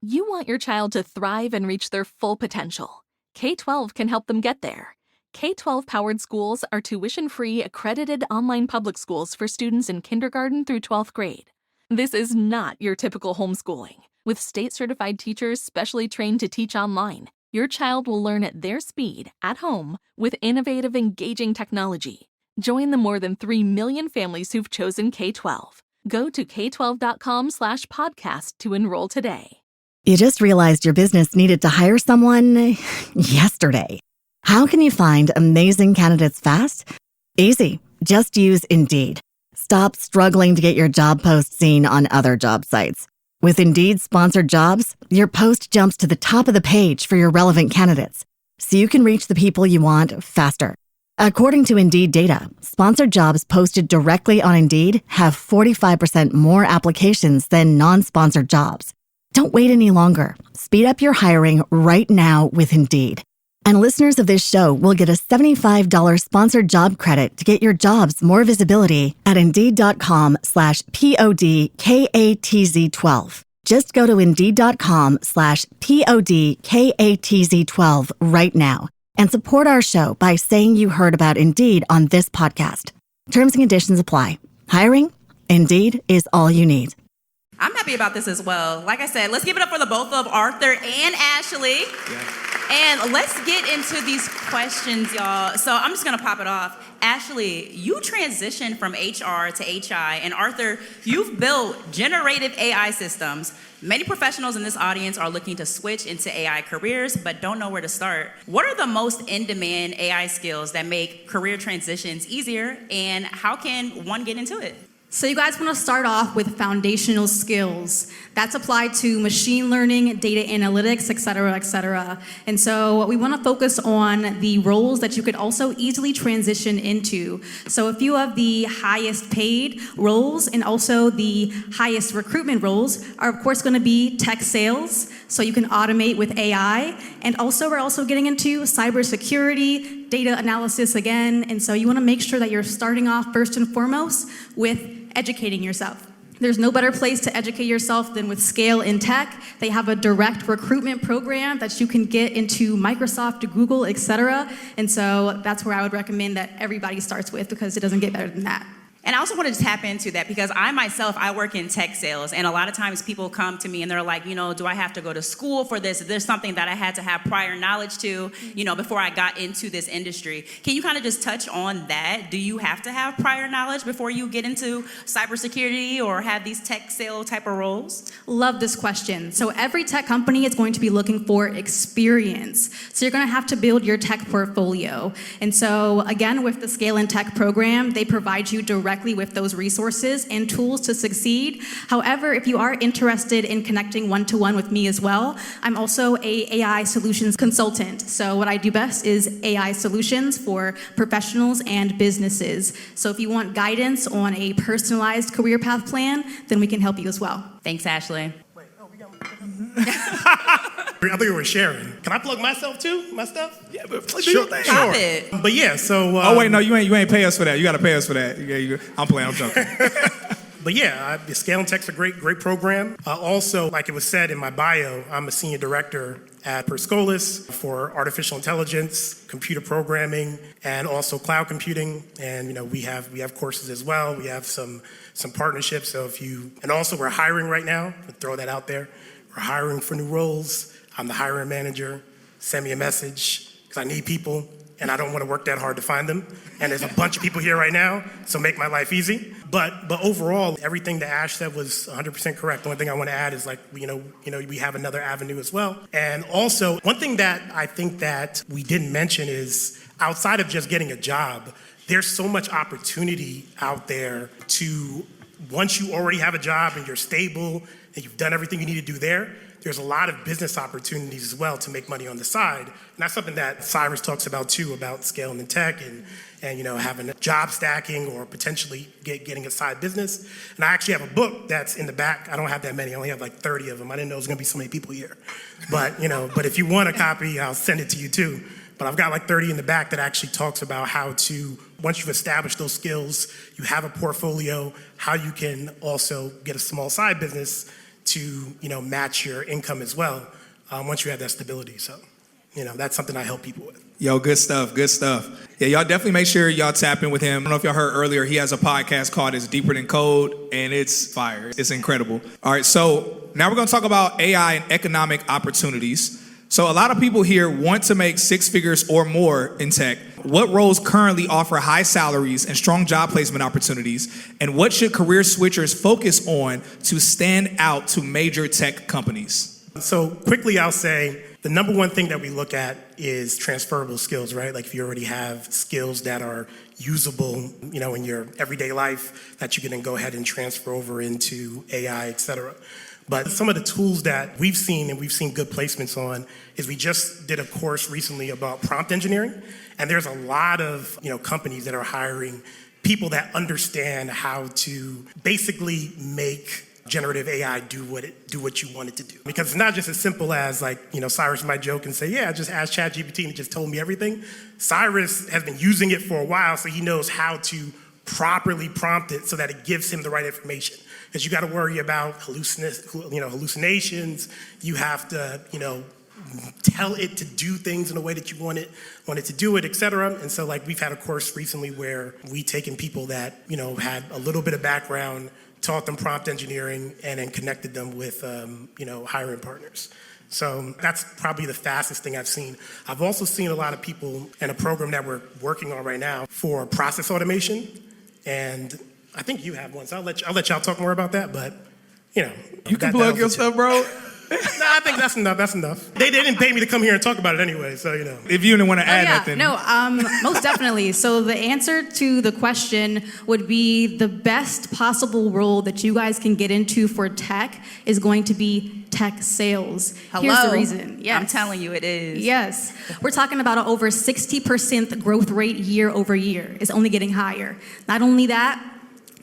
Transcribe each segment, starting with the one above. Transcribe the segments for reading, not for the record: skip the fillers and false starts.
You want your child to thrive and reach their full potential. K-12 can help them get there. K-12-powered schools are tuition-free, accredited online public schools for students in kindergarten through 12th grade. This is not your typical homeschooling. With state-certified teachers specially trained to teach online, your child will learn at their speed, at home, with innovative, engaging technology. Join the more than 3 million families who've chosen K-12. Go to k12.com/podcast to enroll today. You just realized your business needed to hire someone yesterday. How can you find amazing candidates fast? Easy. Just use Indeed. Stop struggling to get your job post seen on other job sites. With Indeed sponsored jobs, your post jumps to the top of the page for your relevant candidates, so you can reach the people you want faster. According to Indeed data, sponsored jobs posted directly on Indeed have 45% more applications than non-sponsored jobs. Don't wait any longer. Speed up your hiring right now with Indeed. And listeners of this show will get a $75 sponsored job credit to get your jobs more visibility at Indeed.com/PODKATZ12. Just go to Indeed.com/PODKATZ12 right now and support our show by saying you heard about Indeed on this podcast. Terms and conditions apply. Hiring? Indeed is all you need. I'm happy about this as well. Like I said, let's give it up for the both of Arthur and Ashley. Yeah. And let's get into these questions, y'all. So I'm just gonna pop it off. Ashley, you transitioned from HR to HI, and Arthur, you've built generative AI systems. Many professionals in this audience are looking to switch into AI careers, but don't know where to start. What are the most in-demand AI skills that make career transitions easier, and how can one get into it? So you guys want to start off with foundational skills. That's applied to machine learning, data analytics, et cetera, et cetera. And so we want to focus on the roles that you could also easily transition into. So a few of the highest paid roles and also the highest recruitment roles are of course going to be tech sales, so you can automate with AI. And also we're also getting into cybersecurity, data analysis again. And so you want to make sure that you're starting off first and foremost with educating yourself. There's no better place to educate yourself than with Scale in Tech. They have a direct recruitment program that you can get into Microsoft, Google, etc. And so that's where I would recommend that everybody starts with, because it doesn't get better than that. And I also wanted to tap into that because I work in tech sales, and a lot of times people come to me and they're like, do I have to go to school for this? Is there something that I had to have prior knowledge to, before I got into this industry? Can you kind of just touch on that? Do you have to have prior knowledge before you get into cybersecurity or have these tech sale type of roles? Love this question. So every tech company is going to be looking for experience. So you're going to have to build your tech portfolio. And so again, with the Scale in Tech program, they provide you directly with those resources and tools to succeed. However, if you are interested in connecting one-to-one with me as well, I'm also a AI solutions consultant. So what I do best is AI solutions for professionals and businesses. So if you want guidance on a personalized career path plan, then we can help you as well. Thanks, Ashley. Wait, we got I think we were sharing. Can I plug myself too? My stuff? Yeah, but do Sure. your thing. Stop it. But yeah, so. Oh wait, no, you ain't pay us for that. You got to pay us for that. I'm playing. I'm joking. But yeah, Scale in Tech's a great program. Also, like it was said in my bio, I'm a senior director at Perscolis for artificial intelligence, computer programming, and also cloud computing. And we have courses as well. We have some partnerships. So and also we're hiring right now. I'll throw that out there. We're hiring for new roles. I'm the hiring manager. Send me a message because I need people and I don't want to work that hard to find them. And there's a bunch of people here right now, so make my life easy. But overall, everything that Ash said was 100% correct. The only thing I want to add is we have another avenue as well. And also, one thing that I think that we didn't mention is outside of just getting a job, there's so much opportunity out there to, once you already have a job and you're stable and you've done everything you need to do there's a lot of business opportunities as well to make money on the side. And that's something that Cyrus talks about too, about scaling in tech and having a job stacking or potentially getting a side business. And I actually have a book that's in the back. I don't have that many. I only have like 30 of them. I didn't know there was gonna be so many people here. But if you want a copy, I'll send it to you too. But I've got like 30 in the back that actually talks about how to, once you've established those skills, you have a portfolio, how you can also get a small side business to, match your income as well once you have that stability. So, that's something I help people with. Yo, good stuff, good stuff. Yeah, y'all definitely make sure y'all tap in with him. I don't know if y'all heard earlier, he has a podcast called It's Deeper Than Code, and it's fire. It's incredible. All right, so now we're going to talk about AI and economic opportunities. So a lot of people here want to make six figures or more in tech. What roles currently offer high salaries and strong job placement opportunities? And what should career switchers focus on to stand out to major tech companies? So quickly, I'll say the number one thing that we look at is transferable skills, right? Like if you already have skills that are usable, in your everyday life, that you can then go ahead and transfer over into AI, et cetera. But some of the tools that we've seen and we've seen good placements on is we just did a course recently about prompt engineering. And there's a lot of, companies that are hiring people that understand how to basically make generative AI do what you want it to do. Because it's not just as simple as Cyrus might joke and say, yeah, I just asked ChatGPT and it just told me everything. Cyrus has been using it for a while, so he knows how to properly prompt it so that it gives him the right information. Because you got to worry about hallucinations. You have to, tell it to do things in a way that you want it to do it, et cetera. And so we've had a course recently where we taken people that, had a little bit of background, taught them prompt engineering, and then connected them with, hiring partners. So that's probably the fastest thing I've seen. I've also seen a lot of people in a program that we're working on right now for process automation. And I think you have one, so I'll let y'all talk more about that, but, You can plug your stuff, bro. No, I think that's enough. They didn't pay me to come here and talk about it anyway, so, If you didn't want to add nothing. No, most definitely. So the answer to the question would be the best possible role that you guys can get into for tech is going to be tech sales. Hello. Here's the reason. Yes. I'm telling you, it is. Yes. We're talking about an over 60% growth rate year over year. It's only getting higher. Not only that,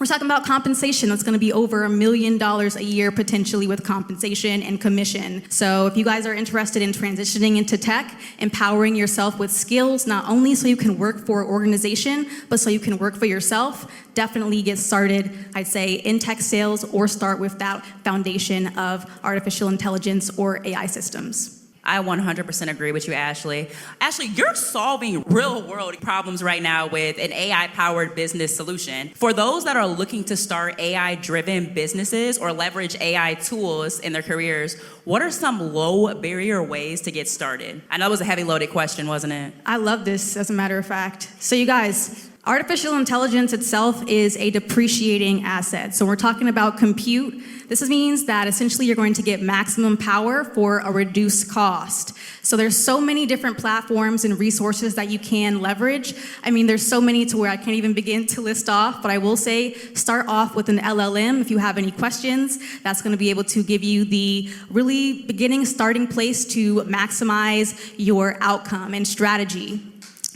we're talking about compensation that's going to be over $1 million a year potentially with compensation and commission. So if you guys are interested in transitioning into tech, empowering yourself with skills, not only so you can work for an organization, but so you can work for yourself, definitely get started, I'd say, in tech sales or start with that foundation of artificial intelligence or AI systems. I 100% agree with you, Ashley. Ashley, you're solving real-world problems right now with an AI-powered business solution. For those that are looking to start AI-driven businesses or leverage AI tools in their careers, what are some low-barrier ways to get started? I know it was a heavy-loaded question, wasn't it? I love this, as a matter of fact. So you guys, artificial intelligence itself is a depreciating asset. So we're talking about compute. This means that essentially you're going to get maximum power for a reduced cost. So there's so many different platforms and resources that you can leverage. I mean, there's so many to where I can't even begin to list off, but I will say start off with an LLM if you have any questions. That's going to be able to give you the really beginning starting place to maximize your outcome and strategy.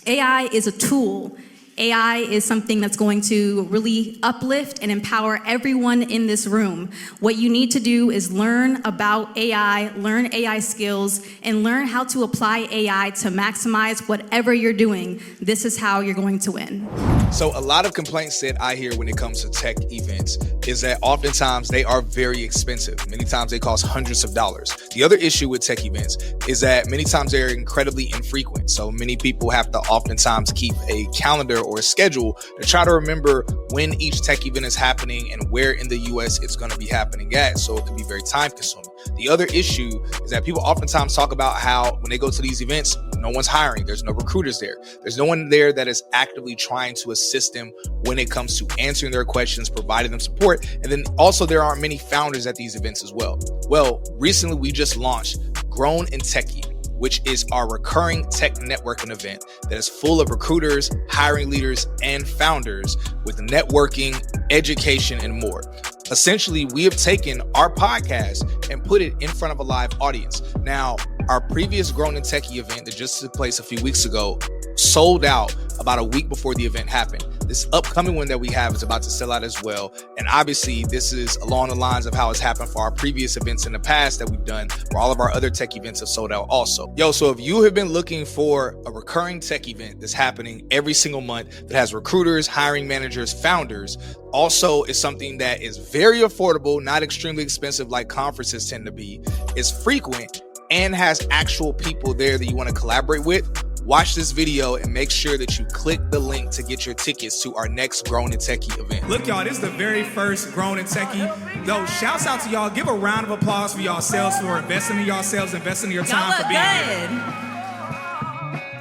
AI is a tool. AI is something that's going to really uplift and empower everyone in this room. What you need to do is learn about AI, learn AI skills, and learn how to apply AI to maximize whatever you're doing. This is how you're going to win. So a lot of complaints that I hear when it comes to tech events is that oftentimes they are very expensive. Many times they cost hundreds of dollars. The other issue with tech events is that many times they're incredibly infrequent. So many people have to oftentimes keep a calendar or a schedule to try to remember when each tech event is happening and where in the US it's going to be happening at. So it can be very time consuming. The other issue is that people oftentimes talk about how when they go to these events, no one's hiring. There's no recruiters there. There's no one there that is actively trying to assist them when it comes to answering their questions, providing them support. And then also there aren't many founders at these events as well. Well, recently we just launched Grown in Techie, which is our recurring tech networking event that is full of recruiters, hiring leaders, and founders with networking, education, and more. Essentially, we have taken our podcast and put it in front of a live audience. Now, our previous Grown in Techie event that just took place a few weeks ago sold out about a week before the event happened. This upcoming one that we have is about to sell out as well. And obviously, this is along the lines of how it's happened for our previous events in the past that we've done, where all of our other tech events have sold out also. Yo, so if you have been looking for a recurring tech event that's happening every single month that has recruiters, hiring managers, founders, also is something that is very affordable, not extremely expensive like conferences tend to be, is frequent, and has actual people there that you want to collaborate with, watch this video and make sure that you click the link to get your tickets to our next Grown and Techie event. Look, y'all, this is the very first Grown and Techie. Yo, shouts out to y'all. Give a round of applause for yourselves for investing in yourselves, investing in your time for being here.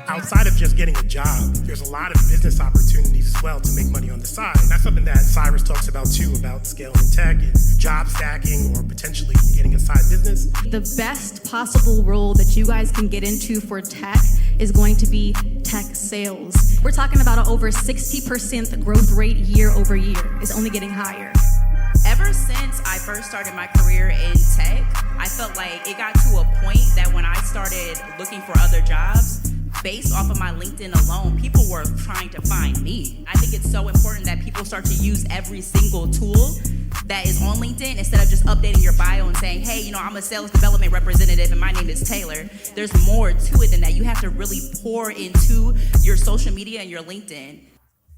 Outside of just getting a job, there's a lot of business opportunities as well to make money on the side. And that's something that Cyrus talks about too, about scaling tech and job stacking or potentially getting a side business. The best possible role that you guys can get into for tech is going to be tech sales. We're talking about an over 60% growth rate year over year. It's only getting higher. Ever since I first started my career in tech, I felt like it got to a point that when I started looking for other jobs, based off of my LinkedIn alone, people were trying to find me. I think it's so important that people start to use every single tool that is on LinkedIn instead of just updating your bio and saying, hey, I'm a sales development representative and my name is Taylor. There's more to it than that. You have to really pour into your social media and your LinkedIn.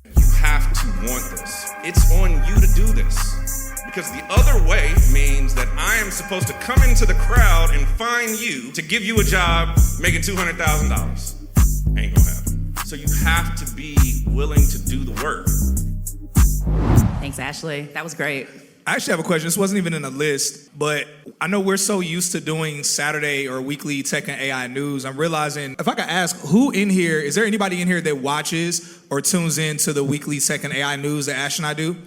You have to want this. It's on you to do this. Because the other way means that I am supposed to come into the crowd and find you to give you a job making $200,000. Ain't gonna happen. So you have to be willing to do the work. Thanks, Ashley. That was great. I actually have a question. This wasn't even in the list, but I know we're so used to doing Saturday or weekly tech and AI news. I'm realizing, if I could ask, is there anybody in here that watches or tunes in to the weekly tech and AI news that Ash and I do?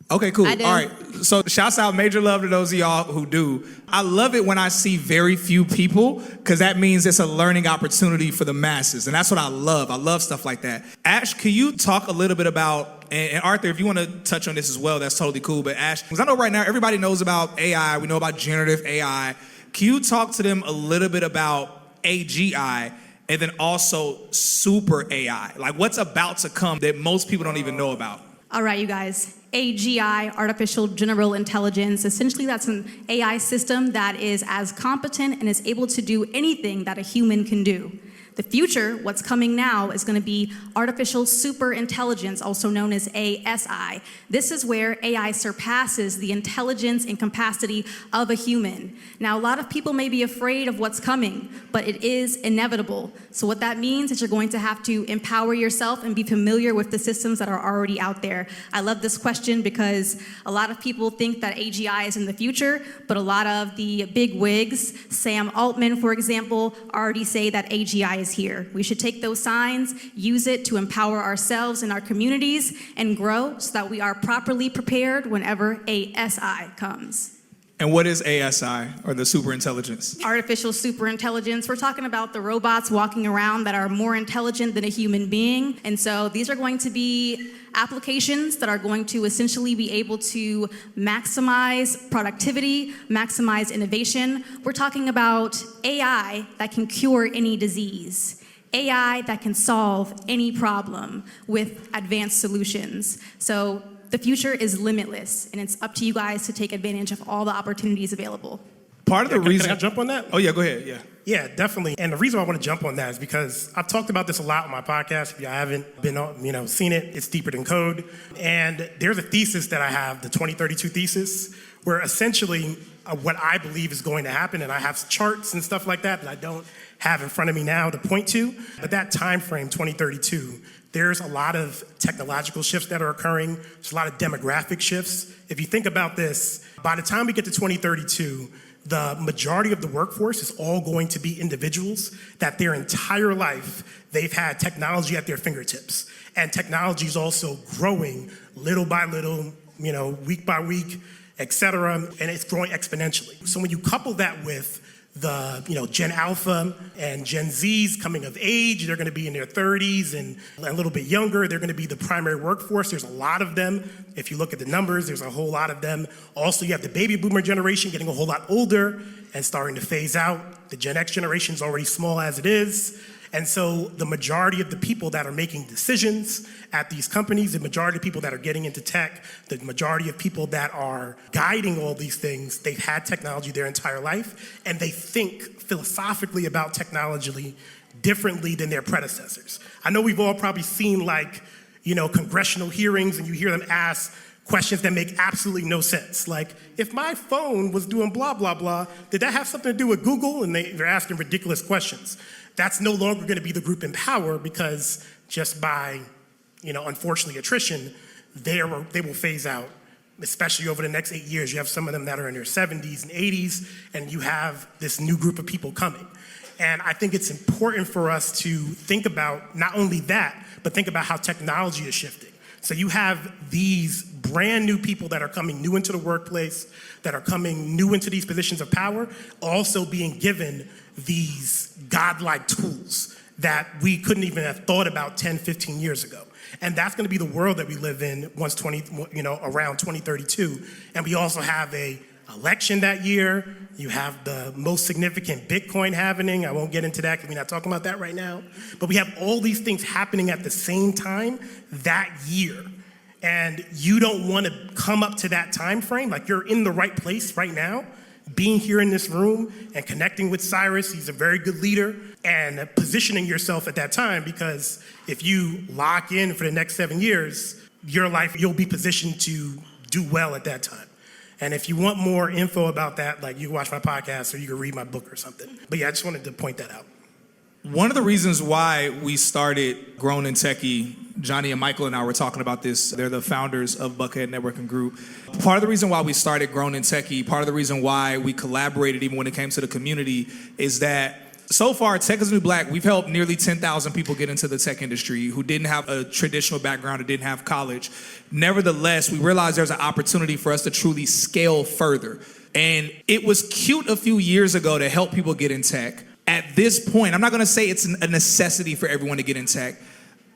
Okay, cool. I do. All right. So shouts out, major love to those of y'all who do. I love it when I see very few people, because that means it's a learning opportunity for the masses. And that's what I love. I love stuff like that. Ash, can you talk a little bit about, and Arthur, if you want to touch on this as well, that's totally cool. But Ash, because I know right now everybody knows about AI. We know about generative AI. Can you talk to them a little bit about AGI and then also super AI? Like what's about to come that most people don't even know about? All right, you guys. AGI, Artificial General Intelligence, essentially that's an AI system that is as competent and is able to do anything that a human can do. The future, what's coming now, is going to be artificial super intelligence, also known as ASI. This is where AI surpasses the intelligence and capacity of a human. Now, a lot of people may be afraid of what's coming, but it is inevitable. So what that means is you're going to have to empower yourself and be familiar with the systems that are already out there. I love this question because a lot of people think that AGI is in the future, but a lot of the big wigs, Sam Altman, for example, already say that AGI is here. We should take those signs, use it to empower ourselves and our communities, and grow so that we are properly prepared whenever ASI comes. And what is ASI, or the super intelligence? Artificial super intelligence. We're talking about the robots walking around that are more intelligent than a human being. And so these are going to be applications that are going to essentially be able to maximize productivity, maximize innovation. We're talking about AI that can cure any disease. AI that can solve any problem with advanced solutions. So the future is limitless, and it's up to you guys to take advantage of all the opportunities available. Part of the reason... Can I jump on that? Oh, yeah, go ahead, yeah. Yeah, definitely. And the reason why I want to jump on that is because I've talked about this a lot on my podcast. If you haven't been, seen it, it's Deeper Than Code. And there's a thesis that I have, the 2032 thesis, where essentially what I believe is going to happen, and I have charts and stuff like that I don't have in front of me now to point to, but that time frame, 2032, there's a lot of technological shifts that are occurring. There's a lot of demographic shifts. If you think about this, by the time we get to 2032, the majority of the workforce is all going to be individuals that their entire life they've had technology at their fingertips. And technology is also growing little by little, week by week, et cetera, and it's growing exponentially. So when you couple that with the Gen Alpha and Gen Z's coming of age, they're going to be in their 30s and a little bit younger. They're going to be the primary workforce. There's a lot of them. If you look at the numbers, there's a whole lot of them. Also, you have the baby boomer generation getting a whole lot older and starting to phase out. The Gen X generation is already small as it is. And so the majority of the people that are making decisions at these companies, the majority of people that are getting into tech, the majority of people that are guiding all these things, they've had technology their entire life, and they think philosophically about technology differently than their predecessors. I know we've all probably seen congressional hearings, and you hear them ask questions that make absolutely no sense. Like, if my phone was doing blah, blah, blah, did that have something to do with Google? And they're asking ridiculous questions. That's no longer going to be the group in power, because just by, unfortunately, attrition, they will phase out, especially over the next 8 years. You have some of them that are in their 70s and 80s, and you have this new group of people coming. And I think it's important for us to think about not only that, but think about how technology is shifting. So you have these brand new people that are coming new into the workplace, that are coming new into these positions of power, also being given these godlike tools that we couldn't even have thought about 10, 15 years ago. And that's gonna be the world that we live in around 2032. And we also have a election that year. You have the most significant Bitcoin happening. I won't get into that because we're not talking about that right now. But we have all these things happening at the same time that year. And you don't want to come up to that time frame. Like, you're in the right place right now, being here in this room and connecting with Cyrus. He's a very good leader, and positioning yourself at that time, because if you lock in for the next 7 years, your life, you'll be positioned to do well at that time. And if you want more info about that, you can watch my podcast or you can read my book or something. But yeah, I just wanted to point that out. One of the reasons why we started Grown and Techie, Johnny and Michael and I were talking about this. They're the founders of Buckhead Networking Group. Part of the reason why we started Grown and Techie, part of the reason why we collaborated even when it came to the community, is that so far, Tech is New Black, we've helped nearly 10,000 people get into the tech industry who didn't have a traditional background or didn't have college. Nevertheless, we realized there's an opportunity for us to truly scale further. And it was cute a few years ago to help people get in tech. At this point, I'm not gonna say it's a necessity for everyone to get in tech,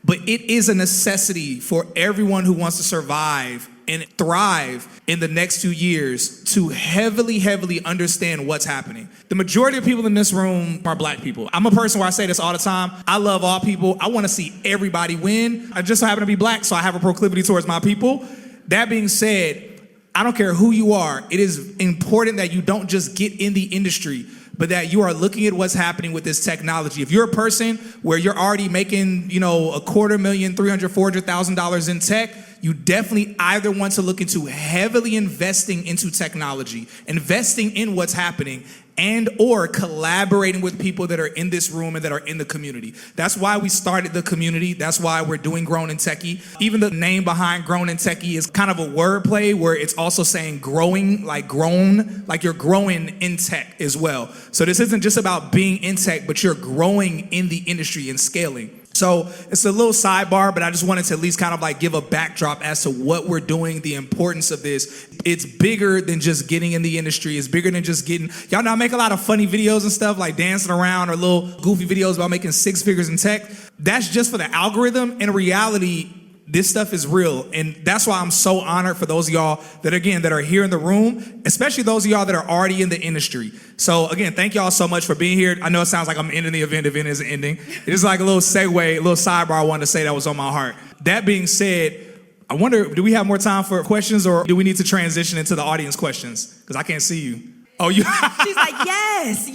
but it is a necessity for everyone who wants to survive and thrive in the next 2 years to heavily, heavily understand what's happening. The majority of people in this room are black people. I'm a person where I say this all the time. I love all people. I want to see everybody win. I just happen to be black, so I have a proclivity towards my people. That being said, I don't care who you are. It is important that you don't just get in the industry, but that you are looking at what's happening with this technology. If you're a person where you're already making, $250,000, $300,000, $400,000 in tech, you definitely either want to look into heavily investing into technology, investing in what's happening, and or collaborating with people that are in this room and that are in the community. That's why we started the community. That's why we're doing Grown and Techie. Even the name behind Grown and Techie is kind of a wordplay where it's also saying growing, like grown, like you're growing in tech as well. So this isn't just about being in tech, but you're growing in the industry and scaling. So it's a little sidebar, but I just wanted to at least kind of give a backdrop as to what we're doing, the importance of this. It's bigger than just getting in the industry. It's bigger than just y'all know I make a lot of funny videos and stuff, like dancing around or little goofy videos about making 6 figures in tech. That's just for the algorithm. In reality, this stuff is real. And that's why I'm so honored for those of y'all that are here in the room, especially those of y'all that are already in the industry. So again, thank y'all so much for being here. I know it sounds like I'm ending the event. The event isn't ending. It's like a little segue, a little sidebar I wanted to say that was on my heart. That being said, I wonder, do we have more time for questions, or do we need to transition into the audience questions? Because I can't see you. Oh, you? She's like, yes.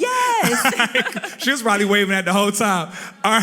She was probably waving at the whole time. All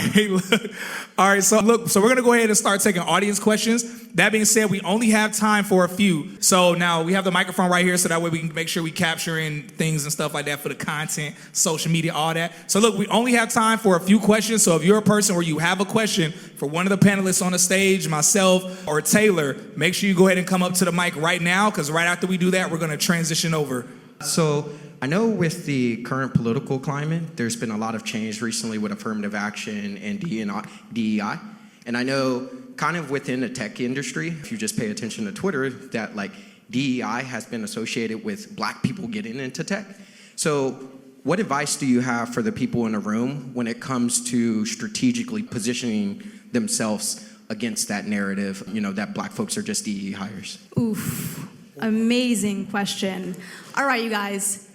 right, so we're gonna go ahead and start taking audience questions. That being said, we only have time for a few. So now we have the microphone right here, so that way we can make sure we capturing things and stuff like that for the content, social media, all that. So look, we only have time for a few questions. So if you're a person or you have a question for one of the panelists on the stage, myself or Taylor, make sure you go ahead and come up to the mic right now, because right after we do that, we're gonna transition over. So I know with the current political climate, there's been a lot of change recently with affirmative action and DEI. And I know kind of within the tech industry, if you just pay attention to Twitter, that DEI has been associated with black people getting into tech. So what advice do you have for the people in the room when it comes to strategically positioning themselves against that narrative, that black folks are just DE hires? Oof, amazing question. All right, you guys.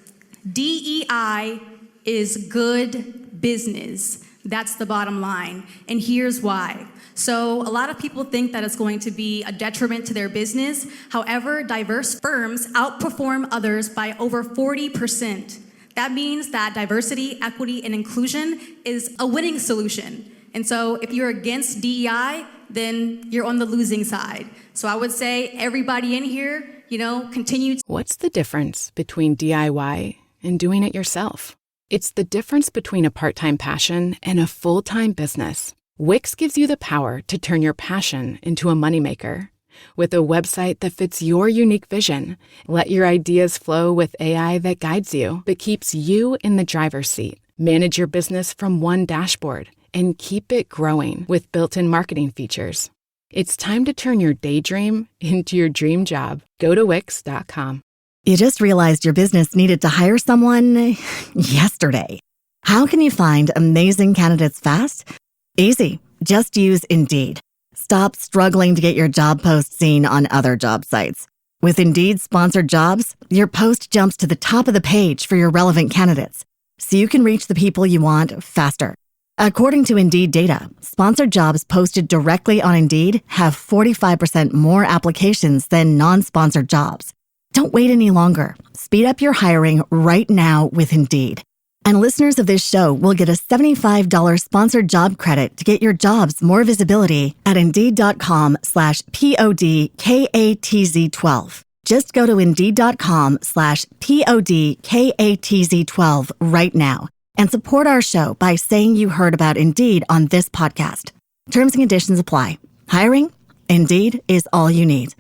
DEI is good business. That's the bottom line. And here's why. So a lot of people think that it's going to be a detriment to their business. However, diverse firms outperform others by over 40%. That means that diversity, equity, and inclusion is a winning solution. And so if you're against DEI, then you're on the losing side. So I would say everybody in here, continue. What's the difference between DIY and doing it yourself? It's the difference between a part-time passion and a full-time business. Wix gives you the power to turn your passion into a moneymaker. With a website that fits your unique vision, let your ideas flow with AI that guides you, but keeps you in the driver's seat. Manage your business from one dashboard and keep it growing with built-in marketing features. It's time to turn your daydream into your dream job. Go to Wix.com. You just realized your business needed to hire someone yesterday. How can you find amazing candidates fast? Easy. Just use Indeed. Stop struggling to get your job post seen on other job sites. With Indeed sponsored jobs, your post jumps to the top of the page for your relevant candidates, so you can reach the people you want faster. According to Indeed data, sponsored jobs posted directly on Indeed have 45% more applications than non-sponsored jobs. Don't wait any longer. Speed up your hiring right now with Indeed. And listeners of this show will get a $75 sponsored job credit to get your jobs more visibility at Indeed.com/PODKATZ12. Just go to Indeed.com/PODKATZ12 right now and support our show by saying you heard about Indeed on this podcast. Terms and conditions apply. Hiring? Indeed is all you need.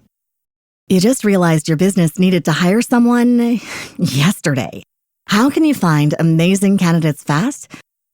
You just realized your business needed to hire someone yesterday. How can you find amazing candidates fast?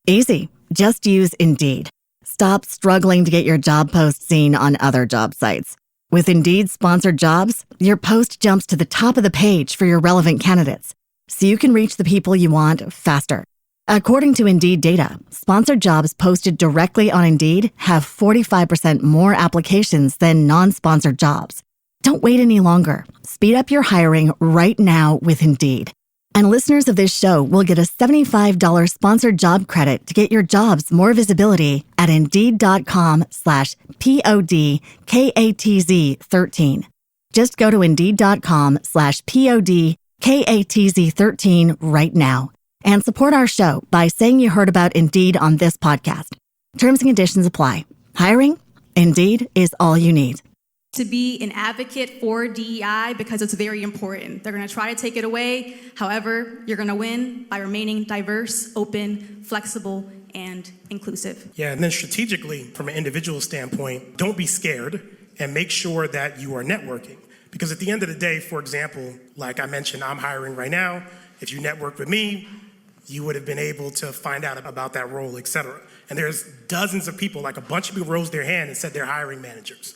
Easy. Just use Indeed. Stop struggling to get your job post seen on other job sites. With Indeed sponsored jobs, your post jumps to the top of the page for your relevant candidates, so you can reach the people you want faster. According to Indeed data, sponsored jobs posted directly on Indeed have 45% more applications than non-sponsored jobs. Don't wait any longer. Speed up your hiring right now with Indeed. And listeners of this show will get a $75 sponsored job credit to get your jobs more visibility at Indeed.com/PODKATZ13. Just go to Indeed.com/PODKATZ13 right now and support our show by saying you heard about Indeed on this podcast. Terms and conditions apply. Hiring? Indeed is all you need. To be an advocate for DEI because it's very important. They're going to try to take it away. However, you're going to win by remaining diverse, open, flexible, and inclusive. Yeah, and then strategically, from an individual standpoint, don't be scared and make sure that you are networking. Because at the end of the day, for example, like I mentioned, I'm hiring right now. If you network with me, you would have been able to find out about that role, et cetera. And there's dozens of people, like a bunch of people rose their hand and said they're hiring managers,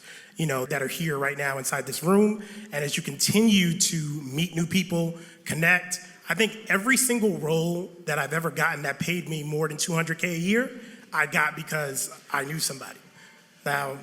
that are here right now inside this room. And as you continue to meet new people, connect, I think every single role that I've ever gotten that paid me more than $200K a year, I got because I knew somebody. Now,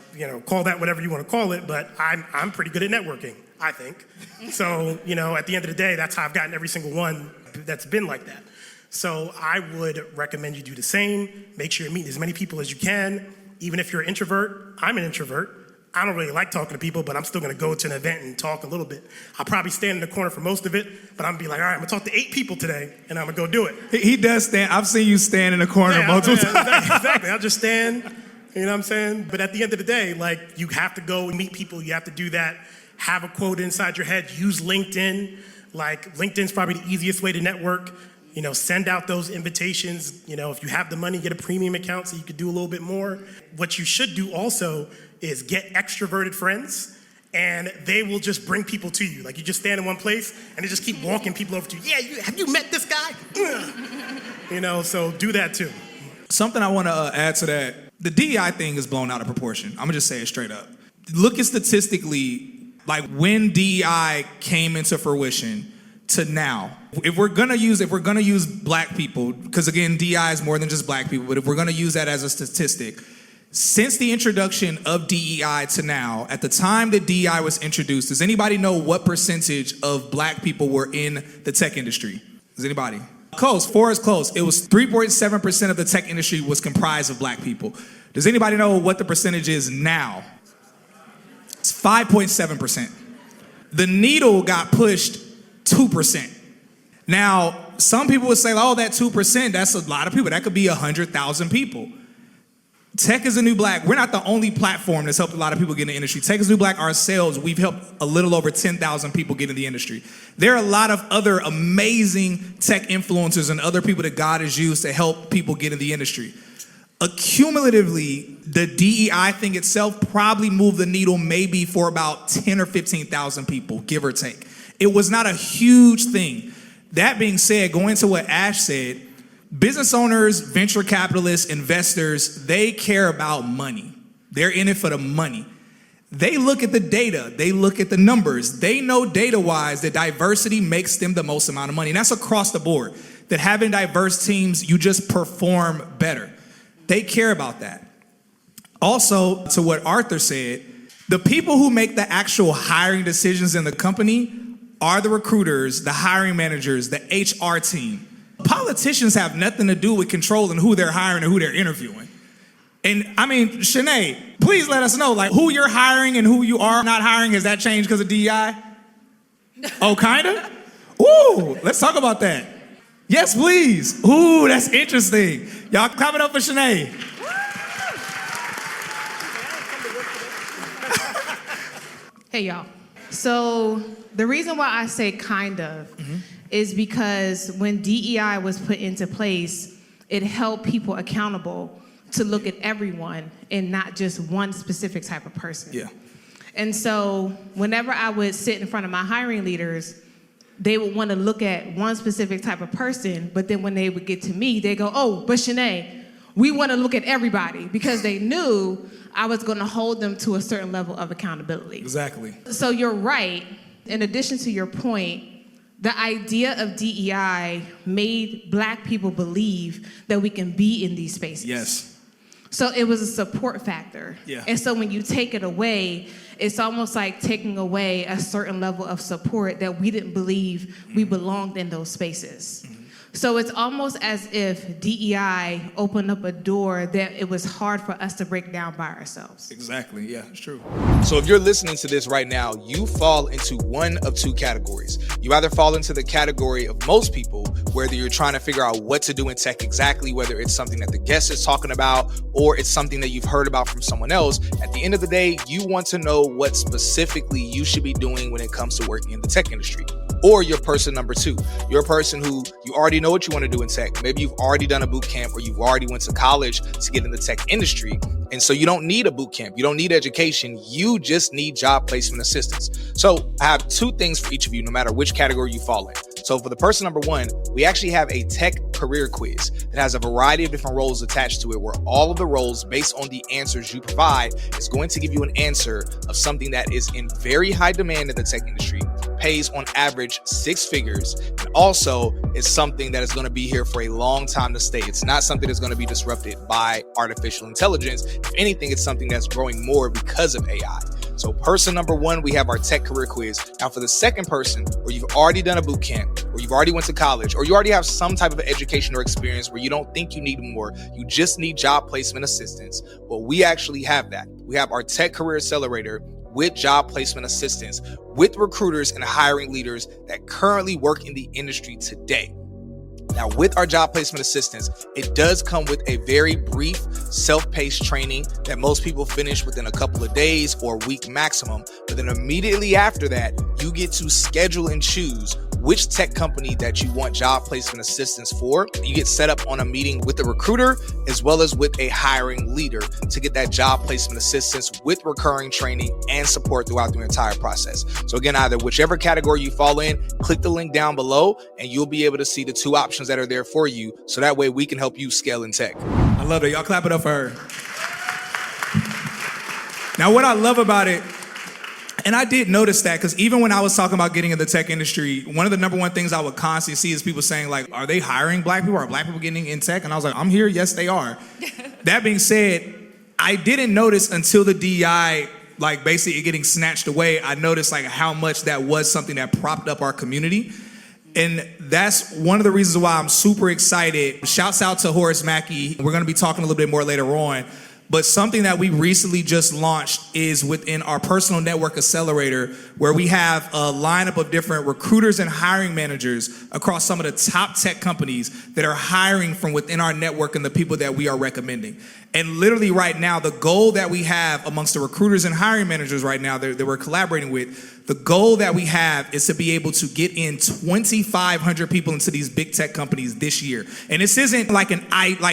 call that whatever you want to call it, but I'm pretty good at networking, I think. So, at the end of the day, that's how I've gotten every single one that's been like that. So I would recommend you do the same. Make sure you meet as many people as you can. Even if you're an introvert, I'm an introvert. I don't really like talking to people, but I'm still gonna go to an event and talk a little bit. I'll probably stand in the corner for most of it, but I'm gonna be like, all right, I'm gonna talk to 8 people today, and I'm gonna go do it. He does stand. I've seen you stand in the corner multiple times. Exactly. I'll just stand, you know what I'm saying? But at the end of the day, you have to go and meet people. You have to do that. Have a quote inside your head. Use LinkedIn. LinkedIn's probably the easiest way to network. Send out those invitations. If you have the money, get a premium account so you could do a little bit more. What you should do also is get extroverted friends, and they will just bring people to you. You just stand in one place, and they just keep walking people over to you. Yeah, have you met this guy? So do that too. Something I want to add to that, the DEI thing is blown out of proportion. I'm going to just say it straight up. Look at statistically, when DEI came into fruition to now. If we're gonna use black people, because again, DEI is more than just black people, but if we're gonna use that as a statistic, since the introduction of DEI to now, at the time that DEI was introduced, does anybody know what percentage of black people were in the tech industry? Does anybody? Close. 4 is close. It was 3.7% of the tech industry was comprised of black people. Does anybody know what the percentage is now? It's 5.7%. The needle got pushed 2%. Now, some people would say, oh, that 2%, that's a lot of people. That could be 100,000 people. Tech is the New Black. We're not the only platform that's helped a lot of people get in the industry. Tech is the New Black ourselves, we've helped a little over 10,000 people get in the industry. There are a lot of other amazing tech influencers and other people that God has used to help people get in the industry. Accumulatively, the DEI thing itself probably moved the needle maybe for about 10 or 15,000 people, give or take. It was not a huge thing. That being said, going to what Ash said, business owners, venture capitalists, investors, they care about money. They're in it for the money. They look at the data. They look at the numbers. They know data-wise that diversity makes them the most amount of money. And that's across the board. That having diverse teams, you just perform better. They care about that. Also, to what Arthur said, the people who make the actual hiring decisions in the company are the recruiters, the hiring managers, the HR team. Politicians have nothing to do with controlling who they're hiring and who they're interviewing. And I mean, Shanae, please let us know, like, who you're hiring and who you are not hiring. Has that changed because of DEI? Oh, kinda? Ooh, let's talk about that. Yes, please. Ooh, that's interesting. Y'all clap it up for Shanae. Hey, y'all. So the reason why I say kind of is because when DEI was put into place, it held people accountable to look at everyone and not just one specific type of person. Yeah. And so whenever I would sit in front of my hiring leaders, they would want to look at one specific type of person, but then when they would get to me, they go, oh, but Shanae, we want to look at everybody, because they knew I was going to hold them to a certain level of accountability. Exactly. So you're right. In addition to your point, the idea of DEI made Black people believe that we can be in these spaces. Yes. So it was a support factor. Yeah. And so when you take it away, it's almost like taking away a certain level of support that we didn't believe we belonged in those spaces. So it's almost as if DEI opened up a door that it was hard for us to break down by ourselves. Exactly, yeah, it's true. So if you're listening to this right now, you fall into one of two categories. You either fall into the category of most people, whether you're trying to figure out what to do in tech exactly, whether it's something that the guest is talking about, or it's something that you've heard about from someone else. At the end of the day, you want to know what specifically you should be doing when it comes to working in the tech industry. Or you're person number two. You're a person who you already know what you want to do in tech. Maybe you've already done a boot camp, or you've already went to college to get in the tech industry. And so you don't need a boot camp. You don't need education. You just need job placement assistance. So I have two things for each of you, no matter which category you fall in. So for the person number one, we actually have a tech career quiz that has a variety of different roles attached to it, where all of the roles, based on the answers you provide, is going to give you an answer of something that is in very high demand in the tech industry, pays on average 6 figures, and also is something that is going to be here for a long time to stay. It's not something that's going to be disrupted by artificial intelligence. If anything, it's something that's growing more because of AI. So person number one, we have our tech career quiz. Now for the second person, where you've already done a boot camp, or you've already went to college, or you already have some type of education or experience where you don't think you need more, you just need job placement assistance. Well, we actually have that. We have our tech career accelerator with job placement assistance, with recruiters and hiring leaders that currently work in the industry today. Now, with our job placement assistance, it does come with a very brief self-paced training that most people finish within a couple of days or a week maximum. But then immediately after that, you get to schedule and choose which tech company that you want job placement assistance for. You get set up on a meeting with the recruiter as well as with a hiring leader to get that job placement assistance with recurring training and support throughout the entire process. So again, either whichever category you fall in, click the link down below and you'll be able to see the two options that are there for you. So that way we can help you scale in tech. I love it. Y'all clap it up for her. Now, what I love about it, and I did notice that, because even when I was talking about getting in the tech industry, one of the number one things I would constantly see is people saying, like, are they hiring Black people? Are Black people getting in tech? And I was like, I'm here. Yes, they are. That being said, I didn't notice until the DEI, like, basically getting snatched away, I noticed, like, how much that was something that propped up our community. And that's one of the reasons why I'm super excited. Shouts out to Horace Mackey. We're going to be talking a little bit more later on. But something that we recently just launched is within our personal network accelerator, where we have a lineup of different recruiters and hiring managers across some of the top tech companies that are hiring from within our network and the people that we are recommending. And literally right now, the goal that we have amongst the recruiters and hiring managers right now that we're collaborating with, the goal that we have is to be able to get in 2,500 people into these big tech companies this year. And this isn't like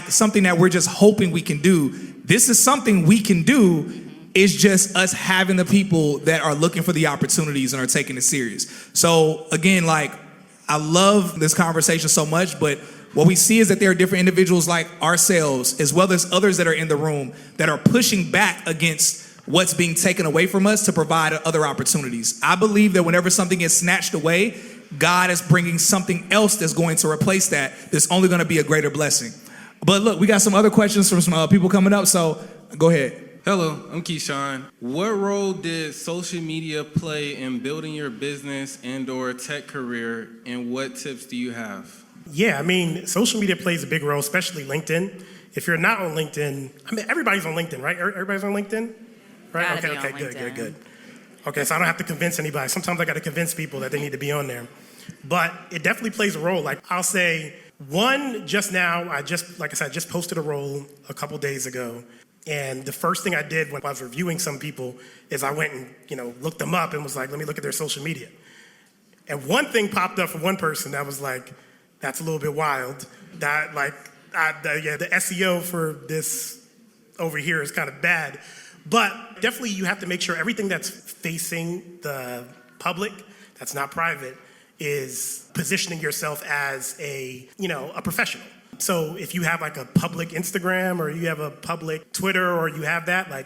something that we're just hoping we can do. This is something we can do. It's just us having the people that are looking for the opportunities and are taking it serious. So again, I love this conversation so much, but what we see is that there are different individuals like ourselves, as well as others that are in the room, that are pushing back against what's being taken away from us to provide other opportunities. I believe that whenever something is snatched away, God is bringing something else that's going to replace that, that's only going to be a greater blessing. But look, we got some other questions from some people coming up, so go ahead. Hello, I'm Keyshawn. What role did social media play in building your business and or tech career, and what tips do you have? Yeah, I mean, social media plays a big role, especially LinkedIn. If you're not on LinkedIn, I mean, everybody's on LinkedIn, right? Everybody's on LinkedIn? Right? Okay, good. Okay, so I don't have to convince anybody. Sometimes I got to convince people that they need to be on there. But it definitely plays a role. Like, I'll say, one, just now, I just posted a role a couple days ago. And the first thing I did when I was reviewing some people is I went and, looked them up and was like, let me look at their social media. And one thing popped up for one person that was like, that's a little bit wild. That the SEO for this over here is kind of bad. But definitely you have to make sure everything that's facing the public, that's not private, is positioning yourself as a professional. So if you have like a public Instagram or you have a public Twitter or you have that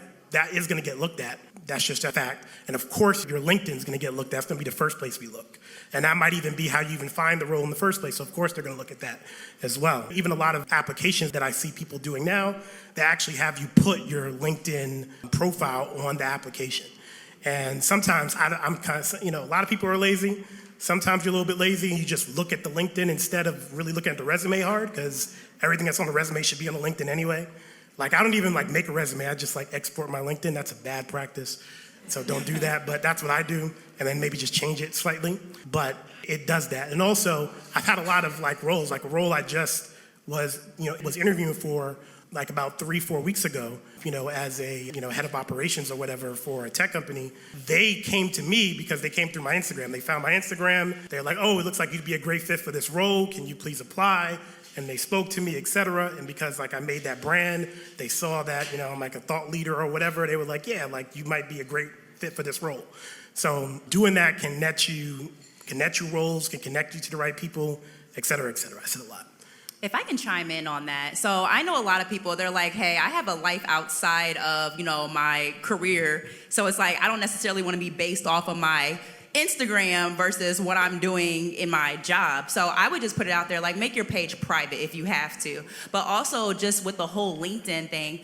is gonna get looked at. That's just a fact. And of course, your LinkedIn is gonna get looked at. That's gonna be the first place we look. And that might even be how you even find the role in the first place. So of course, they're gonna look at that as well. Even a lot of applications that I see people doing now, they actually have you put your LinkedIn profile on the application. And sometimes I'm kind of, a lot of people are lazy. Sometimes you're a little bit lazy and you just look at the LinkedIn instead of really looking at the resume hard, because everything that's on the resume should be on the LinkedIn anyway. Like, I don't even make a resume. I just export my LinkedIn. That's a bad practice. So don't do that, but that's what I do. And then maybe just change it slightly. But it does that. And also, I've had a lot of roles. Like a role I just was interviewing for about 3-4 weeks ago, as a, head of operations or whatever for a tech company. They came to me because they came through my Instagram. They found my Instagram. They're like, oh, it looks like you'd be a great fit for this role. Can you please apply? And they spoke to me, et cetera. And because I made that brand, they saw that, I'm a thought leader or whatever. They were like, yeah, you might be a great fit for this role. So doing that can net you roles, can connect you to the right people, et cetera, et cetera. I said a lot. If I can chime in on that. So I know a lot of people, they're like, hey, I have a life outside of, my career. So it's I don't necessarily want to be based off of my Instagram versus what I'm doing in my job. So I would just put it out there, make your page private if you have to. But also just with the whole LinkedIn thing,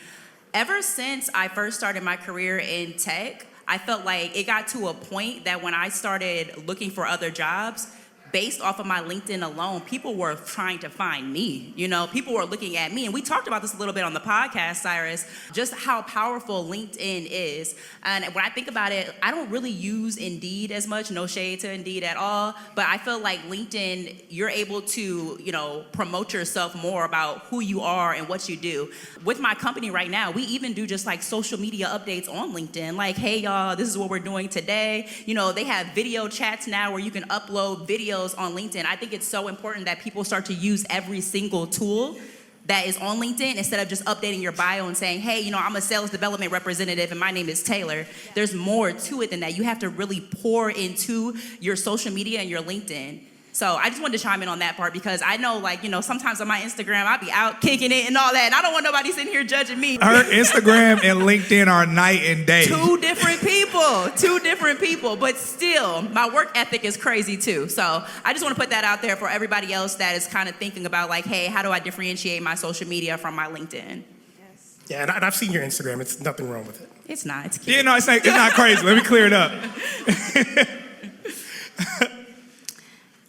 ever since I first started my career in tech, I felt like it got to a point that when I started looking for other jobs, based off of my LinkedIn alone, people were trying to find me. People were looking at me. And we talked about this a little bit on the podcast, Cyrus, just how powerful LinkedIn is. And when I think about it, I don't really use Indeed as much, no shade to Indeed at all. But I feel like LinkedIn, you're able to, promote yourself more about who you are and what you do. With my company right now, we even do just social media updates on LinkedIn. Hey, y'all, this is what we're doing today. They have video chats now where you can upload videos on LinkedIn. I think it's so important that people start to use every single tool that is on LinkedIn instead of just updating your bio and saying, hey, I'm a sales development representative and my name is Taylor. There's more to it than that. You have to really pour into your social media and your LinkedIn. So I just wanted to chime in on that part because I know, sometimes on my Instagram, I'll be out kicking it and all that. And I don't want nobody sitting here judging me. Her Instagram and LinkedIn are night and day. Two different people. But still, my work ethic is crazy too. So I just want to put that out there for everybody else that is kind of thinking about hey, how do I differentiate my social media from my LinkedIn? Yes. Yeah, and I've seen your Instagram. It's nothing wrong with it. It's not. It's cute. Yeah, no, it's not crazy. Let me clear it up.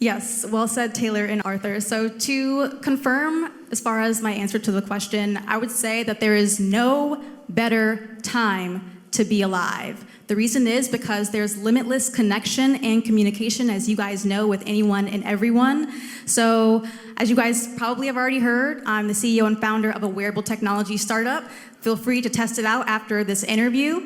Yes, well said, Taylor and Arthur. So to confirm, as far as my answer to the question, I would say that there is no better time to be alive. The reason is because there's limitless connection and communication, as you guys know, with anyone and everyone. So as you guys probably have already heard, I'm the CEO and founder of a wearable technology startup. Feel free to test it out after this interview.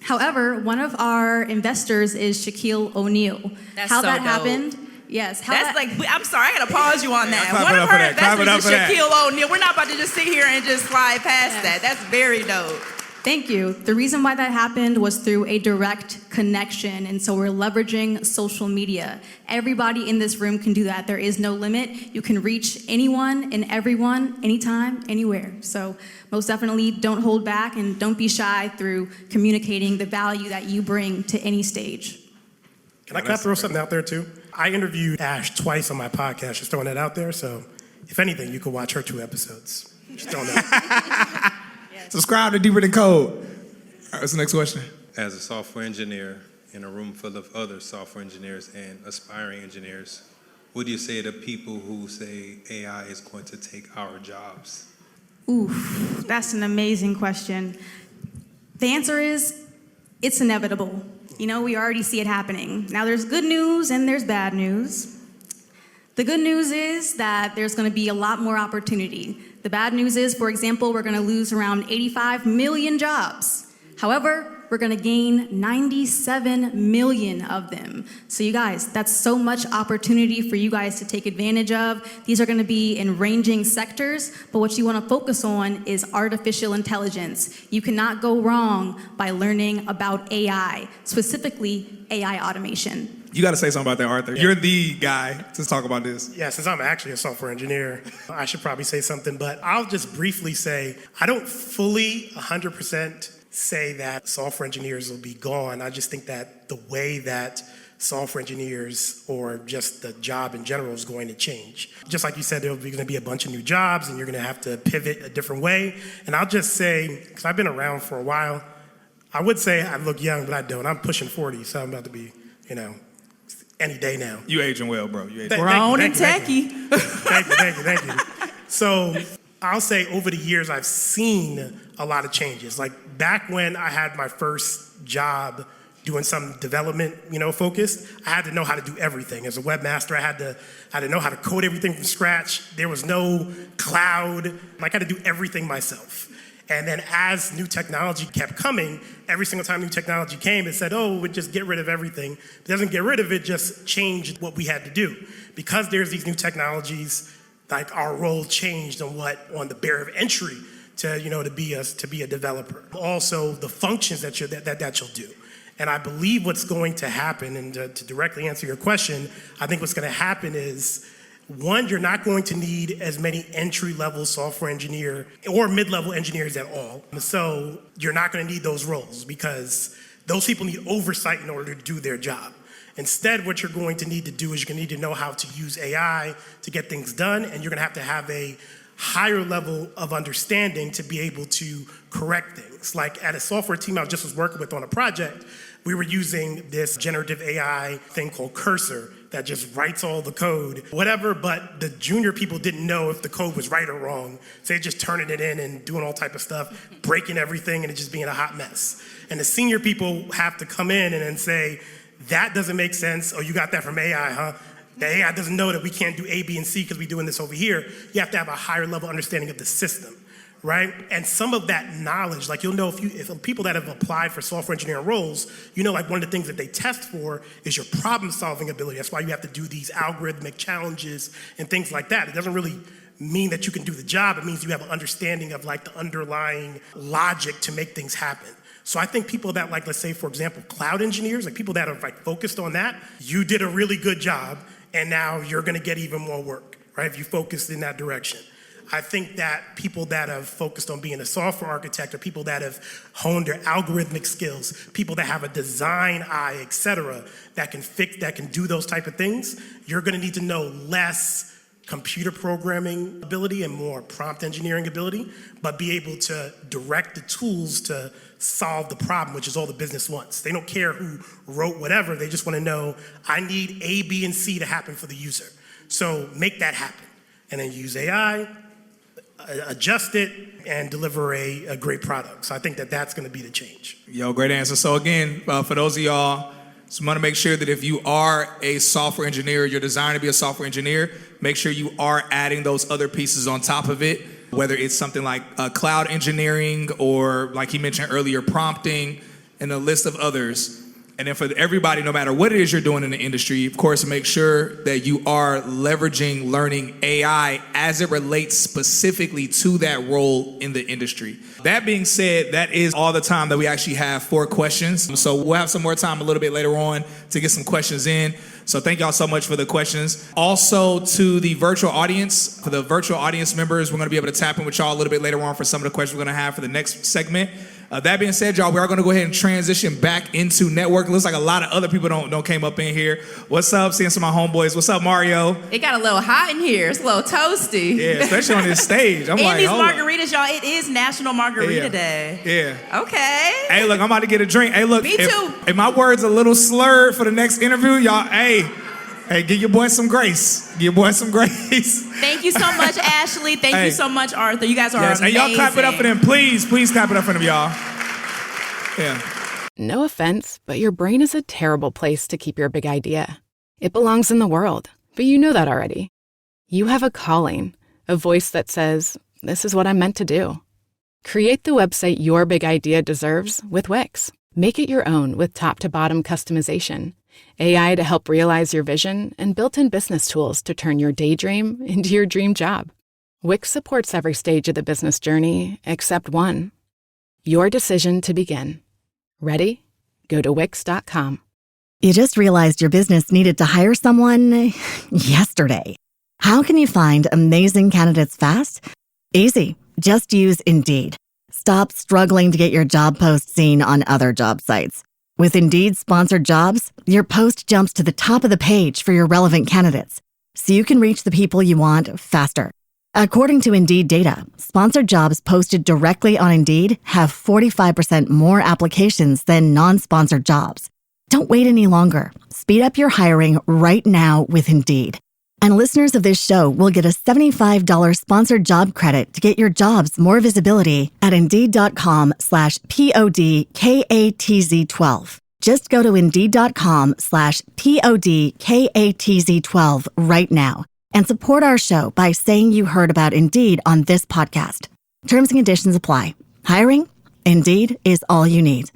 However, one of our investors is Shaquille O'Neal. That's How so that dope. happened? Yes. I'm sorry, I gotta pause you on that. clap One it of up for her that. Clap it investors up is for that. Shaquille O'Neal. We're not about to just sit here and just slide past that. That's very dope. Thank you. The reason why that happened was through a direct connection, and so we're leveraging social media. Everybody in this room can do that. There is no limit. You can reach anyone and everyone, anytime, anywhere. So most definitely don't hold back and don't be shy through communicating the value that you bring to any stage. Can I throw something out there too? I interviewed Ash twice on my podcast, just throwing that out there. So if anything, you could watch her 2 episodes. Just throwing that. Subscribe to Deeper Than Code. All right, what's the next question? As a software engineer in a room full of other software engineers and aspiring engineers, what do you say to people who say AI is going to take our jobs? Oof, that's an amazing question. The answer is, it's inevitable. You know, we already see it happening. Now, there's good news and there's bad news. The good news is that there's going to be a lot more opportunity. The bad news is, for example, we're going to lose around 85 million jobs. However, we're going to gain 97 million of them. So you guys, that's so much opportunity for you guys to take advantage of. These are going to be in ranging sectors, but what you want to focus on is artificial intelligence. You cannot go wrong by learning about AI, specifically AI automation. You got to say something about that, Arthur. You're the guy to talk about this. Yeah, since I'm actually a software engineer, I should probably say something, but I'll just briefly say, I don't fully 100% say that software engineers will be gone. I just think that the way that software engineers or just the job in general is going to change. Just like you said, there'll be going to be a bunch of new jobs and you're going to have to pivot a different way. And I'll just say, because I've been around for a while, I would say I look young, but I don't. I'm pushing 40, so I'm about to be, any day now. You aging well, bro. You aging Grown and techie. Thank you. So I'll say over the years, I've seen a lot of changes. Like back when I had my first job doing some development, focused, I had to know how to do everything. As a webmaster, I had to know how to code everything from scratch. There was no cloud. I had to do everything myself. And then as new technology kept coming, every single time new technology came, it said, oh, we'd just get rid of everything. It doesn't get rid of it, just changed what we had to do. Because there's these new technologies, like our role changed on the barrier of entry to be a developer. Also the functions that you'll do. And I believe what's going to happen, and to directly answer your question, I think what's going to happen is, one, you're not going to need as many entry-level software engineer or mid-level engineers at all. So you're not going to need those roles because those people need oversight in order to do their job. Instead, what you're going to need to do is you're going to need to know how to use AI to get things done, and you're going to have a higher level of understanding to be able to correct things. Like at a software team I just was working with on a project, we were using this generative AI thing called Cursor that just writes all the code, whatever, but the junior people didn't know if the code was right or wrong. So they're just turning it in and doing all type of stuff, breaking everything, and it just being a hot mess. And the senior people have to come in and then say, that doesn't make sense. Oh, you got that from AI, huh? The AI doesn't know that we can't do A, B, and C because we're doing this over here. You have to have a higher level understanding of the system, right? And some of that knowledge, like you'll know if people that have applied for software engineering roles, like one of the things that they test for is your problem solving ability. That's why you have to do these algorithmic challenges and things like that. It doesn't really mean that you can do the job. It means you have an understanding of like the underlying logic to make things happen. So I think people that let's say, for example, cloud engineers, like people that are focused on that, you did a really good job and now you're gonna get even more work, right? If you focused in that direction. I think that people that have focused on being a software architect or people that have honed their algorithmic skills, people that have a design eye, et cetera, that can do those type of things, you're gonna need to know less computer programming ability and more prompt engineering ability, but be able to direct the tools to solve the problem, which is all the business wants. They don't care who wrote whatever, they just want to know, I need A, B, and C to happen for the user. So make that happen. And then use AI, adjust it, and deliver a great product. So I think that that's going to be the change. Yo, great answer. So again, for those of y'all, just want to make sure that if you are a software engineer, you're designed to be a software engineer, make sure you are adding those other pieces on top of it, whether it's something like cloud engineering or, like he mentioned earlier, prompting, and a list of others. And then for everybody, no matter what it is you're doing in the industry, of course, make sure that you are leveraging learning AI as it relates specifically to that role in the industry. That being said, that is all the time that we actually have for questions. So we'll have some more time a little bit later on to get some questions in. So thank y'all so much for the questions. Also to the virtual audience, for the virtual audience members, we're going to be able to tap in with y'all a little bit later on for some of the questions we're going to have for the next segment. That being said, y'all, we are going to go ahead and transition back into networking. Looks like a lot of other people don't came up in here. What's up? Seeing some of my homeboys. What's up, Mario? It got a little hot in here. It's a little toasty. Yeah, especially on this stage. I'm and like, these hold margaritas, y'all. It is National Margarita Day. Yeah. Okay. Hey, look, I'm about to get a drink. Hey, look. Me too. If my words a little slurred for the next interview, y'all, hey, give your boy some grace. Give your boy some grace. Thank you so much, Ashley. Thank you so much, Arthur. You guys are amazing. Hey, y'all clap it up for them. Please clap it up for them, y'all. Yeah. No offense, but your brain is a terrible place to keep your big idea. It belongs in the world, but you know that already. You have a calling, a voice that says, this is what I'm meant to do. Create the website your big idea deserves with Wix. Make it your own with top-to-bottom customization, AI to help realize your vision, and built-in business tools to turn your daydream into your dream job. Wix supports every stage of the business journey except one. Your decision to begin. Ready? Go to Wix.com. You just realized your business needed to hire someone yesterday. How can you find amazing candidates fast? Easy. Just use Indeed. Stop struggling to get your job post seen on other job sites. With Indeed sponsored jobs, your post jumps to the top of the page for your relevant candidates, so you can reach the people you want faster. According to Indeed data, sponsored jobs posted directly on Indeed have 45% more applications than non-sponsored jobs. Don't wait any longer. Speed up your hiring right now with Indeed. And listeners of this show will get a $75 sponsored job credit to get your jobs more visibility at Indeed.com/PODKATZ12. Just go to Indeed.com/PODKATZ12 right now and support our show by saying you heard about Indeed on this podcast. Terms and conditions apply. Hiring? Indeed is all you need.